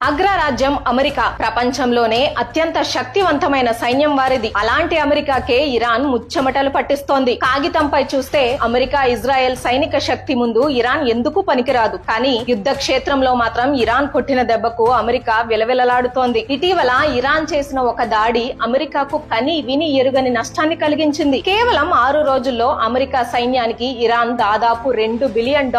అగ్రరాజ్యం అమెరికా ప్రపంచంలోనే అత్యంత శక్తివంతమైన సైన్యం వారిది. అలాంటి అమెరికాకే ఇరాన్ ముచ్చెమటలు పట్టిస్తోంది. కాగితంపై చూస్తే అమెరికా ఇజ్రాయెల్ సైనిక శక్తి ముందు ఇరాన్ ఎందుకు పనికిరాదు. కానీ యుద్ధ క్షేత్రంలో మాత్రం ఇరాన్ కొట్టిన దెబ్బకు అమెరికా విలవిలలాడుతోంది. ఇటీవల ఇరాన్ చేసిన ఒక దాడి అమెరికాకు కని విని ఎరుగని నష్టాన్ని కలిగించింది. కేవలం 6 రోజుల్లో అమెరికా సైన్యానికి ఇరాన్ దాదాపు $2 బిలియన్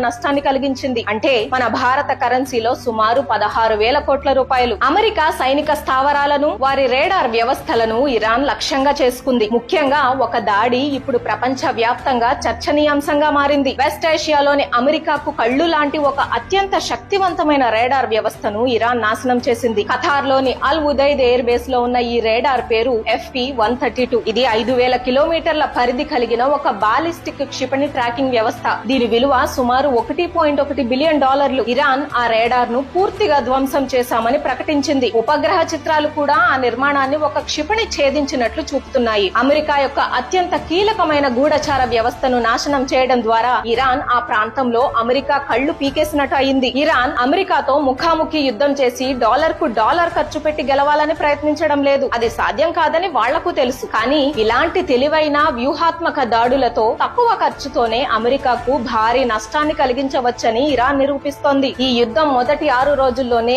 నష్టాన్ని కలిగించింది. అంటే మన భారత కరెన్సీలో సుమారు 16,000 కోట్ల రూపాయలు. అమెరికా సైనిక స్థావరాలను, వారి రేడార్ వ్యవస్థలను ఇరాన్ లక్ష్యంగా చేసుకుంది. ముఖ్యంగా ఒక దాడి ఇప్పుడు ప్రపంచ వ్యాప్తంగా చర్చనీయాంశంగా మారింది. వెస్ట్ ఏషియాలోని అమెరికాకు కళ్ళు లాంటి ఒక అత్యంత శక్తివంతమైన రేడార్ వ్యవస్థను ఇరాన్ నాశనం చేసింది. ఖతార్ లోని అల్ ఉదైద్ ఎయిర్ బేస్ లో ఉన్న ఈ రేడార్ పేరు FP-132. ఇది 5,000 కిలోమీటర్ల పరిధి కలిగిన ఒక బాలిస్టిక్ క్షిపణి ట్రాకింగ్ వ్యవస్థ. దీని విలువ సుమారు $1.1 బిలియన్. ఇరాన్ ఆ రేడార్ ను పూర్తిగా ధ్వంసం చేశామని ప్రకటించింది. ఉపగ్రహ చిత్రాలు కూడా ఆ నిర్మాణాన్ని ఒక క్షిపణి ఛేదించినట్లు చూపుతున్నాయి. అమెరికా యొక్క అత్యంత కీలకమైన గూఢచార వ్యవస్థను నాశనం చేయడం ద్వారా ఇరాన్ ఆ ప్రాంతంలో అమెరికా కళ్లు పీకేసినట్టు అయింది. ఇరాన్ అమెరికాతో ముఖాముఖి యుద్ధం చేసి $కు ఖర్చు పెట్టి గెలవాలని ప్రయత్నించడం లేదు. అది సాధ్యం కాదని వాళ్లకు తెలుసు. కానీ ఇలాంటి తెలివైన వ్యూహాత్మక దాడులతో తక్కువ ఖర్చుతోనే అమెరికాకు భారీ నష్టాన్ని కలిగించవచ్చని ఇరాన్ నిరూపిస్తోంది. ఈ యుద్ధం మొదటి 6 రోజుల్లోనే